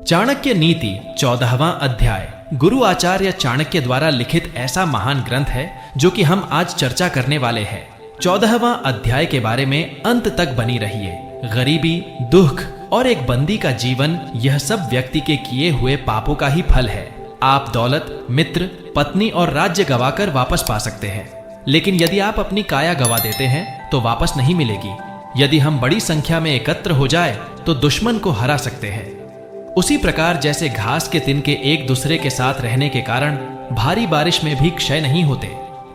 चाणक्य नीति 14वां अध्याय गुरु आचार्य चाणक्य द्वारा लिखित ऐसा महान ग्रंथ है जो कि हम आज चर्चा करने वाले हैं। 14वां अध्याय के बारे में अंत तक बनी रहिए। गरीबी, दुख और एक बंदी का जीवन, यह सब व्यक्ति के किए हुए पापों का ही फल है। आप दौलत, मित्र, पत्नी और राज्य गवाकर वापस पा सकते हैं, लेकिन यदि आप अपनी काया गवा देते हैं तो वापस नहीं मिलेगी। यदि हम बड़ी संख्या में एकत्र हो जाए तो दुश्मन को हरा सकते हैं। उसी प्रकार जैसे घास के तिनके एक दूसरे के साथ रहने के कारण भारी बारिश में भी क्षय नहीं होते,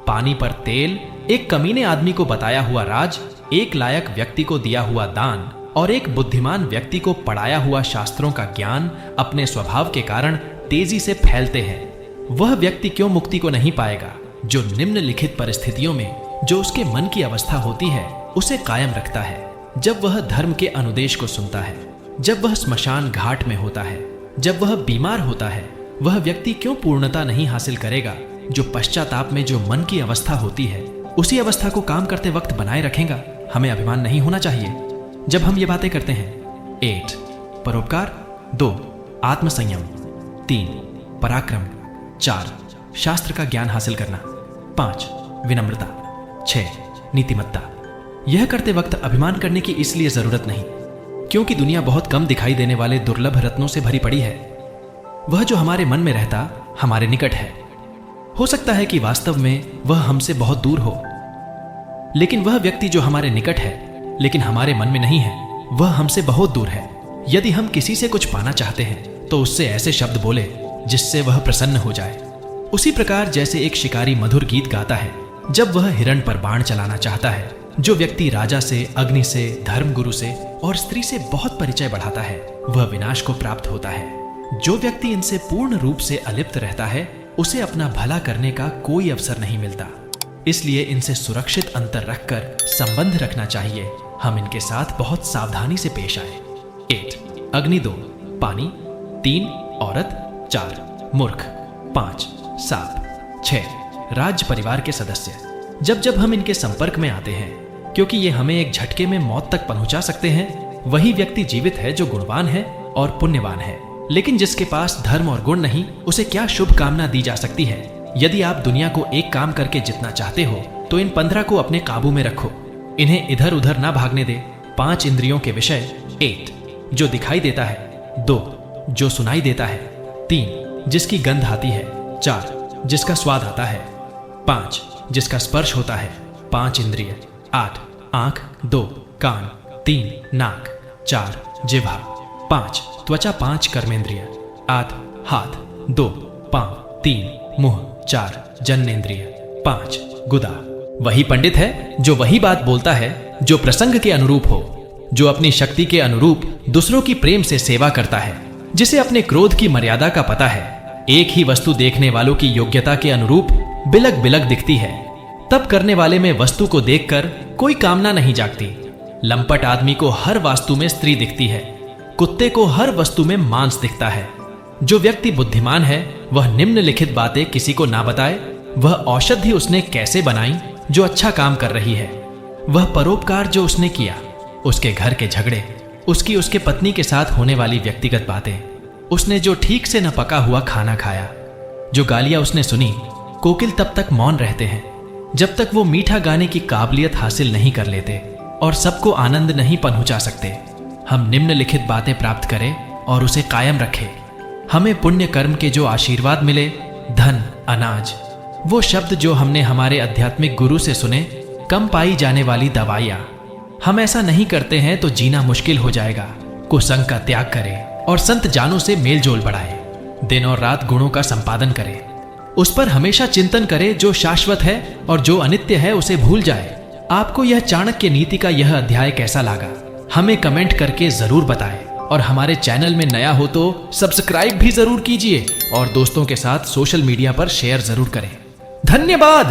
पानी पर तेल, एक कमीने आदमी को बताया हुआ राज, एक लायक व्यक्ति को दिया हुआ दान और एक बुद्धिमान व्यक्ति को पढ़ाया हुआ शास्त्रों का ज्ञान अपने स्वभाव के कारण तेजी से फैलते हैं। वह व्यक्ति क्यों मुक्ति को नहीं पाएगा जो निम्नलिखित परिस्थितियों में जो उसके मन की अवस्था होती है उसे कायम रखता है। जब वह धर्म के अनुदेश को सुनता है, जब वह स्मशान घाट में होता है, जब वह बीमार होता है, वह व्यक्ति क्यों पूर्णता नहीं हासिल करेगा जो पश्चाताप में जो मन की अवस्था होती है उसी अवस्था को काम करते वक्त बनाए रखेगा। हमें अभिमान नहीं होना चाहिए जब हम ये बातें करते हैं। 8 परोपकार, 2 आत्मसंयम, 3 पराक्रम, 4 शास्त्र का ज्ञान हासिल करना, 5 विनम्रता, 6 नीतिमत्ता। यह करते वक्त अभिमान करने की इसलिए जरूरत नहीं क्योंकि दुनिया बहुत कम दिखाई देने वाले दुर्लभ रत्नों से भरी पड़ी है। वह जो हमारे मन में रहता हमारे निकट है। हो सकता है कि वास्तव में वह हमसे बहुत दूर हो, लेकिन वह व्यक्ति जो हमारे निकट है लेकिन हमारे मन में नहीं है, वह हमसे बहुत दूर है। यदि हम किसी से कुछ पाना चाहते हैं तो उससे ऐसे शब्द बोले जिससे वह प्रसन्न हो जाए। उसी प्रकार जैसे एक शिकारी मधुर गीत गाता है जब वह हिरण पर बाण चलाना चाहता है। जो व्यक्ति राजा से, अग्नि से, धर्मगुरु से और स्त्री से बहुत परिचय बढ़ाता है वह विनाश को प्राप्त होता है। जो व्यक्ति इनसे पूर्ण रूप से अलिप्त रहता है उसे अपना भला करने का कोई अवसर नहीं मिलता। इसलिए इनसे सुरक्षित अंतर रखकर संबंध रखना चाहिए। हम इनके साथ बहुत सावधानी से पेश आए। 8 अग्नि, 2 पानी, 3 औरत, 4 मूर्ख, 5 सांप, 6 राज्य परिवार के सदस्य। जब जब हम इनके संपर्क में आते हैं, क्योंकि ये हमें एक झटके में मौत तक पहुंचा सकते हैं, वही व्यक्ति जीवित है जो गुणवान है और पुण्यवान है। लेकिन जिसके पास धर्म और गुण नहीं, उसे क्या शुभ कामना दी जा सकती है। यदि आप दुनिया को एक काम करके जितना चाहते हो तो इन 15 को अपने काबू में रखो। इन्हें इधर उधर ना भागने दे। 5 इंद्रियों के विषय। 8 जो दिखाई देता है, 2 जो सुनाई देता है, 3 जिसकी गंध आती है, 4 जिसका स्वाद आता है, 5 जिसका स्पर्श होता है, 5 इंद्रिय, 8 आंख, 2 कान, 3 नाक, 4 जिह्वा, 5 त्वचा, 5 कर्मेंद्रिय, 8 हाथ, 2 पांव, 3 मुंह, 4 जननेंद्रिय, 5 गुदा। वही पंडित है जो वही बात बोलता है जो प्रसंग के अनुरूप हो, जो अपनी शक्ति के अनुरूप दूसरों की प्रेम से सेवा करता है, जिसे अपने क्रोध की मर्यादा का पता है। एक ही वस्तु देखने वालों की योग्यता के अनुरूप बिलक बिलक दिखती है। तब करने वाले में वस्तु को देखकर कोई कामना नहीं जागती। लंपट आदमी को हर वास्तु में स्त्री दिखती है, कुत्ते को हर वस्तु में मांस दिखता है। जो व्यक्ति बुद्धिमान है वह निम्नलिखित बातें किसी को ना बताए। वह औषधि उसने कैसे बनाई जो अच्छा काम कर रही है, वह परोपकार जो उसने किया, उसके घर के झगड़े, उसके पत्नी के साथ होने वाली व्यक्तिगत बातें, उसने जो ठीक से न पका हुआ खाना खाया, जो गालियां उसने सुनी। कोकिल तब तक मौन रहते हैं जब तक वो मीठा गाने की काबिलियत हासिल नहीं कर लेते और सबको आनंद नहीं पहुंचा सकते। हम निम्नलिखित बातें प्राप्त करें और उसे कायम रखें। हमें पुण्य कर्म के जो आशीर्वाद मिले, धन, अनाज, वो शब्द जो हमने हमारे आध्यात्मिक गुरु से सुने, कम पाई जाने वाली दवाइयां। हम ऐसा नहीं करते हैं तो जीना मुश्किल हो जाएगा। कुसंग का त्याग करें और संत जानों से मेल जोल बढ़ाए। दिन और रात गुणों का संपादन करें। उस पर हमेशा चिंतन करे जो शाश्वत है और जो अनित्य है उसे भूल जाए। आपको यह चाणक्य नीति का यह अध्याय कैसा लगा हमें कमेंट करके जरूर बताएं। और हमारे चैनल में नया हो तो सब्सक्राइब भी जरूर कीजिए और दोस्तों के साथ सोशल मीडिया पर शेयर जरूर करें। धन्यवाद।